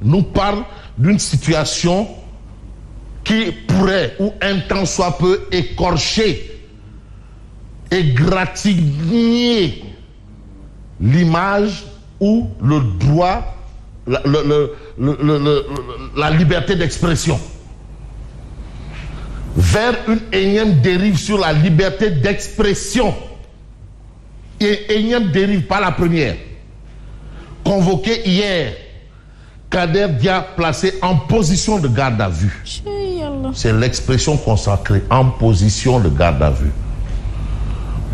nous parle d'une situation qui pourrait, ou un temps soit peu, écorcher, égratigner l'image ou le droit, la liberté d'expression, vers une énième dérive sur la liberté d'expression. Et énième dérive, pas la première. Convoqué hier, Kader Dia placé en position de garde à vue. C'est l'expression consacrée, en position de garde à vue.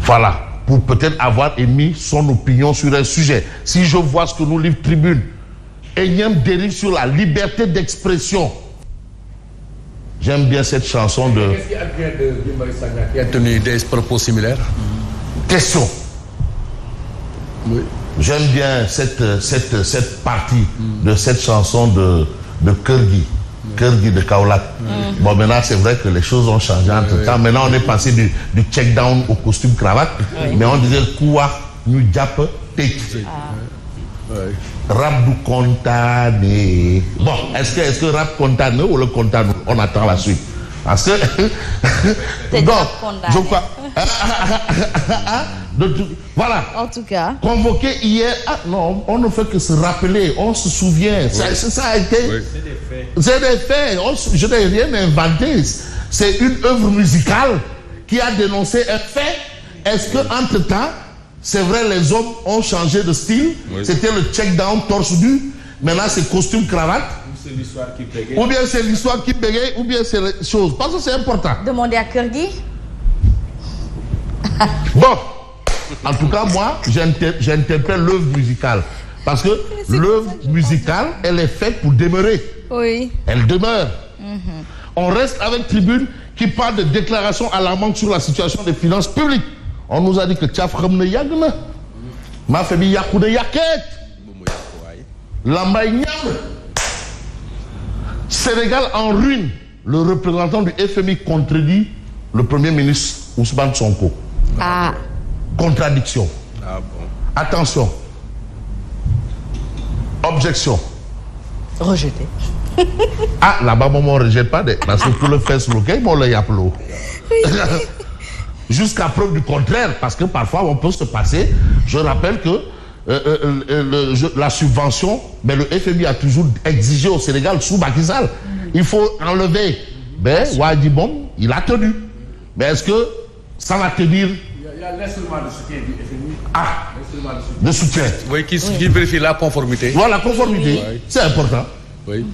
Voilà, pour peut-être avoir émis son opinion sur un sujet. Si je vois ce que nous livre Tribune, énième dérive sur la liberté d'expression. J'aime bien cette chanson de... Qu'est-ce qui advient de Guy Marius Sagna qui a tenu des propos similaires? Question. Oui. J'aime bien cette partie de cette chanson de Kergui. Kergui de Kaolack. Bon, maintenant, c'est vrai que les choses ont changé entre temps. Maintenant, on est passé du check-down au costume cravate. Mais on disait Koua, New Jap, Tek. Rap du Contane. Bon, est-ce que rap Contane ou le Contane? On attend la suite. Parce que. Donc, je crois. Voilà. En tout cas. Convoqué hier. Ah non, on ne fait que se rappeler. On se souvient. Ça a été. Oui. C'est des faits. Je n'ai rien inventé. C'est une œuvre musicale qui a dénoncé un fait. Est-ce qu'entre-temps, c'est vrai, les hommes ont changé de style? Oui. C'était le check-down torse nu. Maintenant, c'est costume cravate. C'est l'histoire qui bégaye. Ou bien c'est l'histoire qui bégaye, ou bien c'est les choses. Parce que c'est important. Demandez à Kergui. Bon, en tout cas, moi, j'interprète l'œuvre musicale. Parce que l'œuvre musicale, elle est faite pour demeurer. Oui. Elle demeure. On reste avec Tribune qui parle de déclaration alarmante sur la situation des finances publiques. On nous a dit que Tchaf Ramne Yagna, ma famille Yakoude Yaket, Lambay Nyam. Sénégal en ruine. Le représentant du FMI contredit le Premier ministre Ousmane Sonko. Ah. Contradiction. Ah bon. Attention. Objection. Rejeté. Ah, là-bas, on ne rejette pas. Parce que pour le faire sur le quai, on le yaplo. Jusqu'à preuve du contraire, parce que parfois, on peut se passer. Je rappelle que la subvention, mais le FMI a toujours exigé au Sénégal sous Macky Sall. Il faut enlever. Ben, Wadibom, il a tenu. Mais est-ce que ça va tenir? Il y a l'instrument de soutien du FMI. Ah, de soutien. Oui, qui vérifie la conformité. Voilà, la conformité. Oui. C'est important. Oui.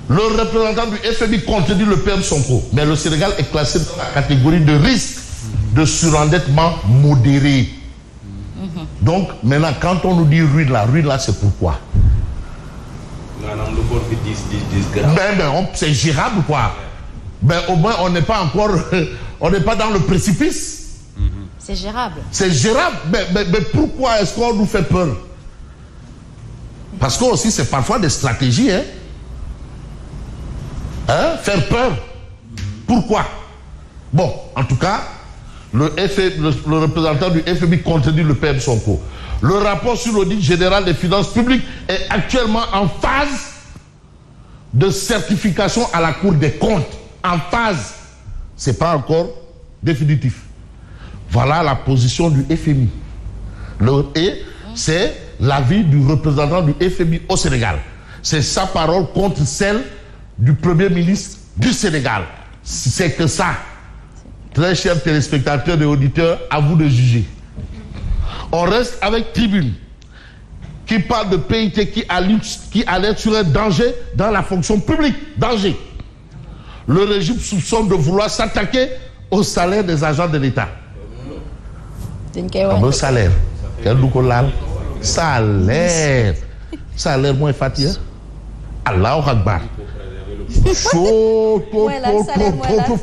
Le représentant du FMI contredit le PM Sonko. Mais le Sénégal est classé dans la catégorie de risque de surendettement modéré. Donc, maintenant, quand on nous dit ruine là, c'est pourquoi? C'est gérable, quoi. Ben, au moins, on n'est pas encore... on n'est pas dans le précipice. C'est gérable. C'est gérable. Mais pourquoi est-ce qu'on nous fait peur? Parce que aussi, c'est parfois des stratégies, hein? Faire peur. Pourquoi? Bon, en tout cas, le représentant du FMI contredit le PM Sonko. Le rapport sur l'audit général des finances publiques est actuellement en phase de certification à la Cour des comptes. En phase. Ce n'est pas encore définitif. Voilà la position du FMI. Et c'est l'avis du représentant du FMI au Sénégal. C'est sa parole contre celle du Premier ministre du Sénégal. C'est que ça. Très chers téléspectateurs et auditeurs, à vous de juger. On reste avec Tribune, qui parle de PIT qui alerte sur un danger dans la fonction publique. Danger. Le régime soupçonne de vouloir s'attaquer au salaire des agents de l'État. Un salaire. Salaire. Salaire moins fatigué. Allah Akbar. Trop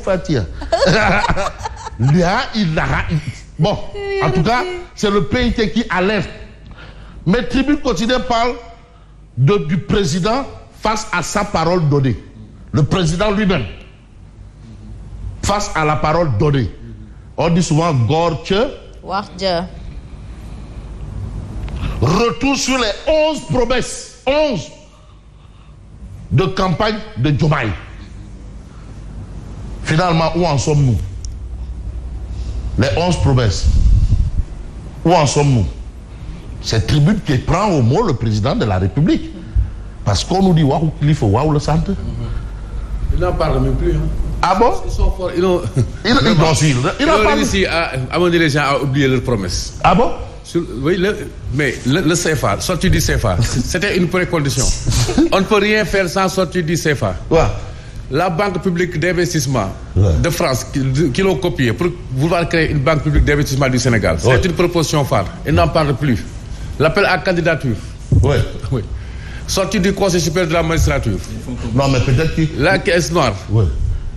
fatigué. Bon, en tout cas, c'est le PIT qui alerte. Mais Tribune quotidien parle du président face à sa parole donnée. Le président lui-même, face à la parole donnée. On dit souvent Gorche. Retour sur les 11 promesses. 11 de campagne de Diomaye. Finalement, où en sommes-nous? Les 11 promesses. Où en sommes-nous? C'est tribune qui prend au mot le président de la République. Parce qu'on nous dit waouh, il faut waouh le centre. Il n'en parle même plus. Hein. Ah bon? Ils sont forts. Ils ont réussi à amener les gens à oublier leurs promesses. Ah bon? Oui, mais le CFA, sortie du CFA, c'était une précondition. On ne peut rien faire sans sortir du CFA. Ouais. La Banque publique d'investissement de France, qui l'ont copié pour vouloir créer une banque publique d'investissement du Sénégal, c'est une proposition phare. Ils n'en parlent plus. L'appel à candidature. Oui. Oui. Sortie du Conseil supérieur de la magistrature. Non, mais peut-être que... La caisse noire. Oui.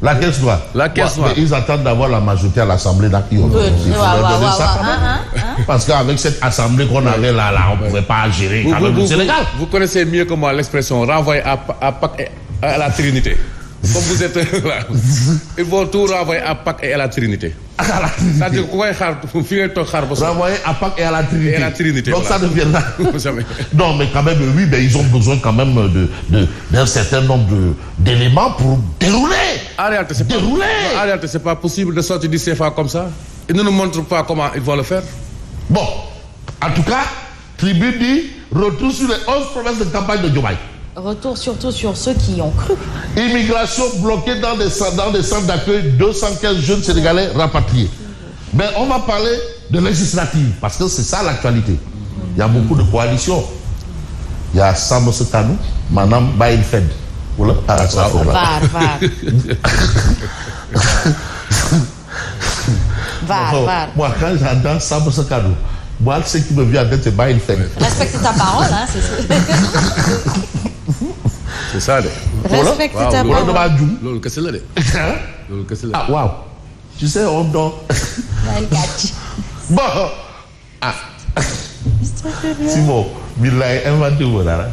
La caisse noire. La caisse noire. Mais ils attendent d'avoir la majorité à l'Assemblée d'accueil. Parce qu'avec cette Assemblée qu'on avait là, on ne pouvait pas gérer quand même le Sénégal. Vous connaissez mieux que moi l'expression renvoyer à Pâques et à la Trinité. Comme vous êtes là, ils vont tout renvoyer à Pâques et à la Trinité. C'est-à-dire qu'on va renvoyer à Pâques et à la Trinité. Et à la Trinité. Donc voilà. Ça deviendra. Jamais. Non, mais quand même, oui, mais ils ont besoin quand même d'un certain nombre d'éléments pour dérouler. En réalité, c'est pas possible de sortir du CFA comme ça. Ils ne nous montrent pas comment ils vont le faire. Bon, en tout cas, Tribune dit retour sur les 11 promesses de campagne de Diomaye. Retour surtout sur ceux qui y ont cru. Immigration bloquée dans des centres d'accueil, 215 jeunes Sénégalais rapatriés. Mais on va parler de législative, parce que c'est ça l'actualité. Il y a beaucoup de coalitions. Il y a Samba Sekanou, Madame Baïl Fed. Voilà. Moi, quand j'entends Samba Sekanou, moi, ce qui me vient en tête, c'est Baïl Fed. Respecte ta parole, hein, c'est ça. C'est ça, respecte ta parole. Ah, waouh. Tu sais, on dort. Bon. Ah. Simon, il a inventé voilà.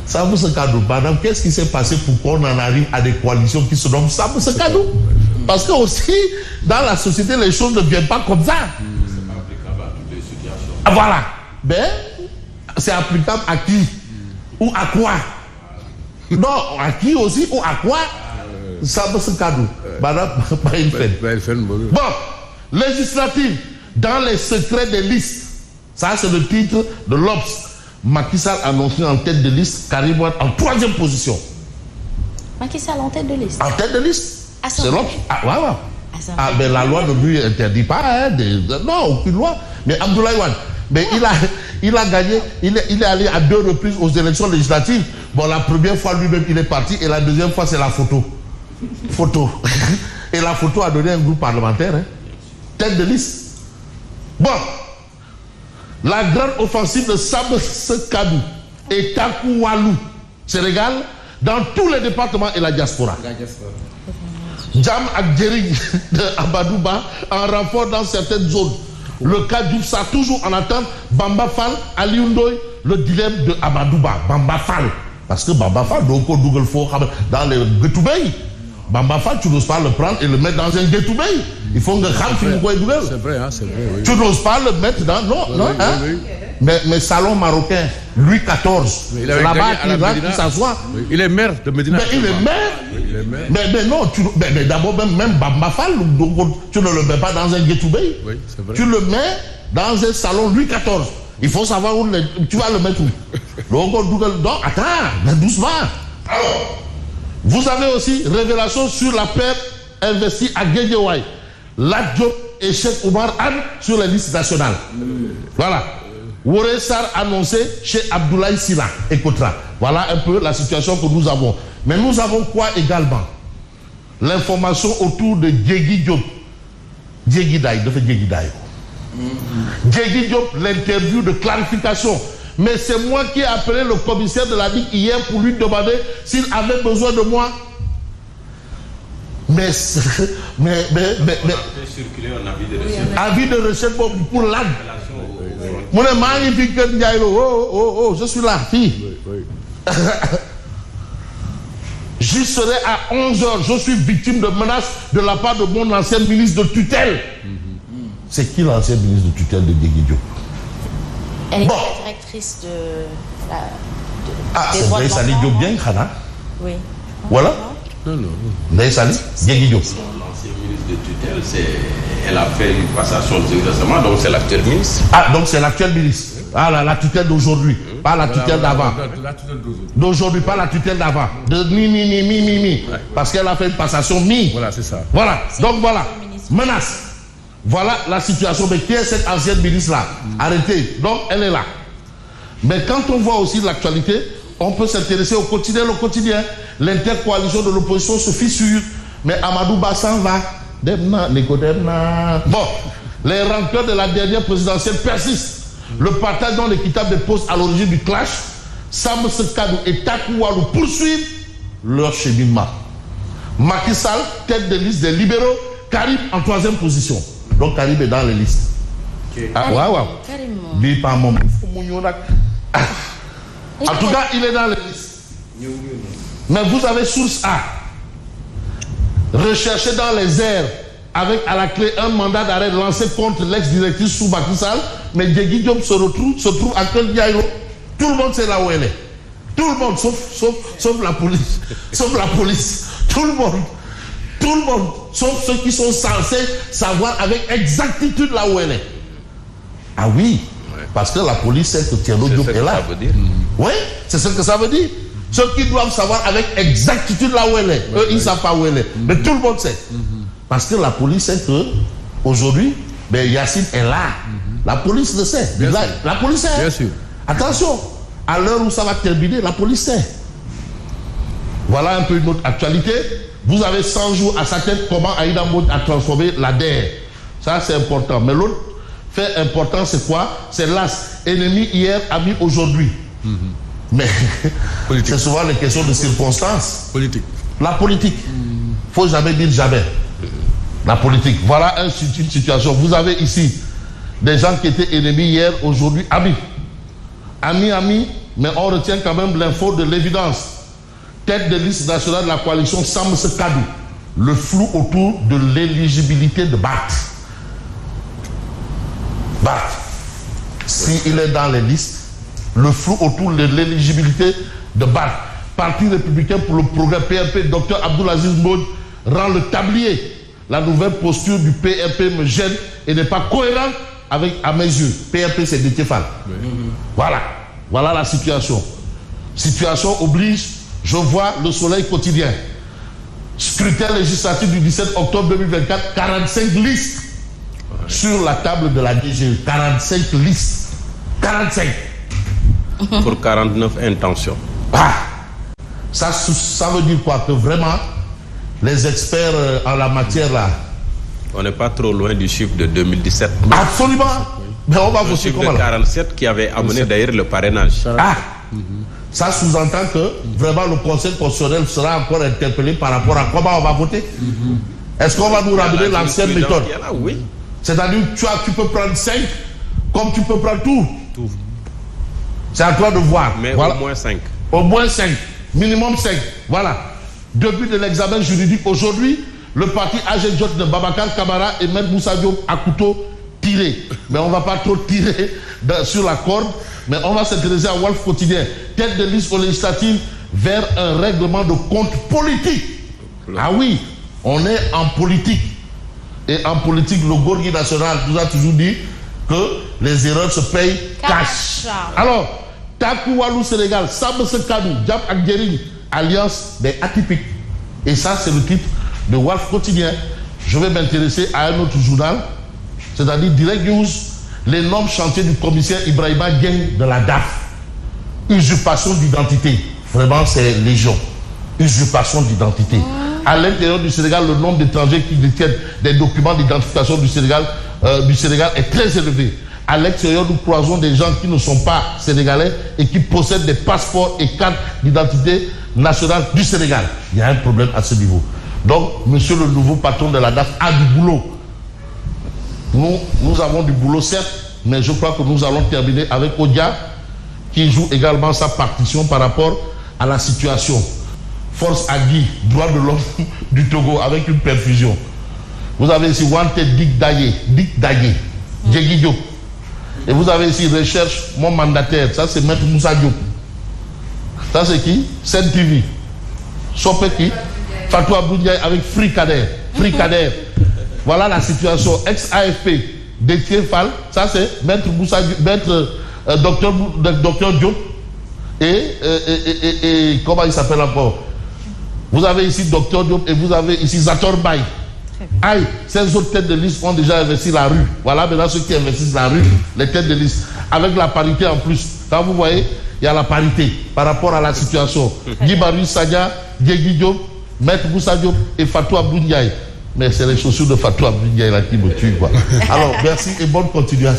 Samba Sekanou, madame, qu'est-ce qui s'est passé pour qu'on en arrive à des coalitions qui se nomment Samba Sekanou? Parce que aussi, dans la société, les choses ne viennent pas comme ça. C'est pas applicable à toutes les situations. Ah, voilà. Mais c'est applicable à qui? Ou à quoi? Non, à qui aussi ou à quoi? Samba Sekanou, madame Baïl Fed. Bon, législative, dans les secrets des listes. Ça, c'est le titre de l'Obs. Macky Sall annoncé en tête de liste, Karim Wade en 3e position. Macky Sall en tête de liste. En tête de liste. C'est l'Obs. Ah, ouais, ouais. Ah, mais la loi ne lui interdit pas, hein, non, aucune loi. Mais Abdoulaye Wade, mais il a gagné, il est allé à 2 reprises aux élections législatives. Bon, la première fois, lui-même, il est parti, et la deuxième fois, c'est la photo. Et la photo a donné un groupe parlementaire, hein. Tête de liste. Bon. La grande offensive de Samba Sekanou et Takou Walou, Sénégal, dans tous les départements et la diaspora. Jam Akdjeri de Abadouba en renfort dans certaines zones. Le cas d'Oufsa, toujours en attente. Bamba Fall, Ali Ndoye, le dilemme de Abadouba. Bamba Fall. Parce que Bamba Fall, donc Google dans le Getoubey. Bamba Fall, tu n'oses pas le prendre et le mettre dans un Getoubey. Il faut que c'est vrai, hein, c'est vrai. Oui. Tu n'oses pas le mettre dans. Non, oui, non, oui, hein? Oui. Mais salon marocain, Louis XIV, là-bas, il s'assoit. Oui. Il est maire de Médina. Mais il est maire. Oui, il est maire. Mais non, mais d'abord, même Bamba Fall, tu ne le mets pas dans un Getoubey. Oui, c'est vrai. Tu le mets dans un salon Louis XIV. Il faut savoir où tu vas le mettre où. Donc, attends, mais doucement. Alors, vous avez aussi révélation sur la paire investie à Guédiawaye. Lat Diop et Cheikh Oumar Anne sur les listes nationales. Voilà. Woré Sarr annoncé chez Abdoulaye Sylla et Kotra. Voilà un peu la situation que nous avons. Mais nous avons quoi également? L'information autour de Diégui Diop. Diégui Daï, de fait Diégui Daï. Diégui Diop, l'interview de clarification. Mais c'est moi qui ai appelé le commissaire de la DIC hier pour lui demander s'il avait besoin de moi. Mais avis de recherche pour l'âne. Je suis là, fille. J'y serai à 11h. Je suis victime de menaces de la part de mon ancien ministre de tutelle. C'est qui l'ancien ministre de tutelle de Diégui Diop? Elle est directrice de c'est vrai, ça lui dit bien, Khana. Oui. Voilà. Non. Ndeye Sali, Diégui Diop. L'ancien ministre de tutelle, elle a fait une passation récemment, donc c'est l'actuel ministre. Ah, donc c'est l'actuel ministre. Ah, la tutelle d'aujourd'hui, pas la tutelle d'avant. La tutelle d'aujourd'hui. D'aujourd'hui, pas la tutelle d'avant. De mi. Parce qu'elle a fait une passation mi. Voilà, c'est ça. Voilà. Donc voilà. Menace. Voilà la situation. Mais qui est cette ancienne ministre-là? Arrêtez. Donc elle est là. Mais quand on voit aussi l'actualité, on peut s'intéresser au quotidien. Le quotidien, l'intercoalition de l'opposition se fissure. Mais Amadou Ba s'en va. Demna, Neko Demna. Bon, les rancœurs de la dernière présidentielle persistent. Le partage non équitable des postes à l'origine du clash, Sam Sekadou et Takou Walou poursuivent leur cheminement. Macky Sall, tête de liste des libéraux, Karim en 3e position. Donc Karim est dans les listes. Okay. Ah, ouais. Carrément. En tout cas, il est dans les listes. Mais vous avez source A. Recherché dans les airs avec à la clé un mandat d'arrêt lancé contre l'ex-directrice sous Macky Sall, mais Diégui Diop se trouve à Keldiaïro. Tout le monde sait là où elle est. Tout le monde, sauf la police. Sauf la police. Tout le monde, sauf ceux qui sont censés savoir avec exactitude là où elle est. Ah oui, parce que la police sait que Thierno Diop est là. Ça veut dire. Oui, c'est ce que ça veut dire. Ceux qui doivent savoir avec exactitude là où elle est. Eux, ils ne savent pas où elle est. Mais tout le monde sait. Parce que la police sait que aujourd'hui, ben Yacine est là. La police le sait. La police sait. Bien sûr. Attention, à l'heure où ça va terminer, la police sait. Voilà un peu une autre actualité. Vous avez 100 jours à sa tête comment Aïda Mbodj a transformé la DER. Ça, c'est important. Mais l'autre fait important, c'est quoi? C'est l'as. Ennemi hier, ami aujourd'hui. Mais c'est souvent les questions de circonstances. Politique. La politique. Faut jamais dire jamais. La politique. Voilà une situation. Vous avez ici des gens qui étaient ennemis hier, aujourd'hui amis. Amis, mais on retient quand même l'info de l'évidence. Tête de liste nationale de la coalition Sam Sekadou. Le flou autour de l'éligibilité de Barth. S'il est dans les listes, le flou autour de l'éligibilité de Barth. Parti républicain pour le progrès PRP, Dr Abdoulaziz Mbodj rend le tablier. La nouvelle posture du PRP me gêne et n'est pas cohérente avec, à mes yeux. PRP, c'est Déthié Fall. Voilà la situation. Situation oblige, je vois le soleil quotidien. Scrutin législatif du 17 octobre 2024, 45 listes sur la table de la DGE. 45 listes. 45. Pour 49 intentions. Ça veut dire quoi? Que vraiment, les experts en la matière là... On n'est pas trop loin du chiffre de 2017. Absolument. Mais on va le voter chiffre comment de là? 47 qui avait amené d'ailleurs le parrainage. Ça sous-entend que vraiment le Conseil constitutionnel sera encore interpellé par rapport à comment on va voter. Est-ce qu'on va nous ramener l'ancienne méthode? Oui. C'est-à-dire tu peux prendre 5 comme tu peux prendre tout. C'est à toi de voir. Mais voilà. Au moins 5. Au moins 5. Minimum 5. Voilà. Début de l'examen juridique aujourd'hui, le parti AG Jot de Babacar Camara et M. Moussa Diop à couteau tiré. Mais on ne va pas trop tirer sur la corde, mais on va s'intéresser à Walf Quotidien. Tête de liste aux législatives vers un règlement de compte politique. Ah oui, on est en politique. Et en politique, le Gorgui national nous a toujours dit que les erreurs se payent cash. Alors, Takou Walou Sénégal, Sam Sekadou, Diap Akdjering, alliance des atypiques. Et ça, c'est le titre de Walf Quotidien. Je vais m'intéresser à un autre journal, c'est-à-dire Direct News, l'énorme chantier du commissaire Ibrahima Dieng de la DAF. Usurpation d'identité. Vraiment, c'est légion. Usurpation d'identité. À l'intérieur du Sénégal, le nombre d'étrangers qui détiennent des documents d'identification du Sénégal est très élevé. À l'extérieur, nous croisons des gens qui ne sont pas sénégalais et qui possèdent des passeports et cartes d'identité nationale du Sénégal. Il y a un problème à ce niveau. Donc, monsieur le nouveau patron de la DAF a du boulot. Nous avons du boulot, certes, mais je crois que nous allons terminer avec Odia, qui joue également sa partition par rapport à la situation. Force Agui, droit de l'homme du Togo, avec une perfusion. Vous avez ici Wanted Dick Daye, Diégui Diop. Et vous avez ici recherche mon mandataire, ça c'est Maître Moussa Diop. Ça c'est qui? Sen TV. Sopeki, Fatou Abdou Ndiaye avec Frikader. Voilà la situation. Ex-AFP, Déthié Fall, ça c'est Maître Docteur Diop et comment il s'appelle encore? Vous avez ici Docteur Diop et vous avez ici Zator Baye. Aïe, ces autres têtes de liste ont déjà investi la rue. Voilà maintenant ceux qui investissent la rue, les têtes de liste. Avec la parité en plus. Quand vous voyez, il y a la parité par rapport à la situation. Guy Barry Sagna, Guégui Diop, Maître Moussa Diop et Fatou Abdou Ndiaye. Mais c'est les chaussures de Fatou Abdou Ndiaye là qui me tuent, quoi. Alors, merci et bonne continuation.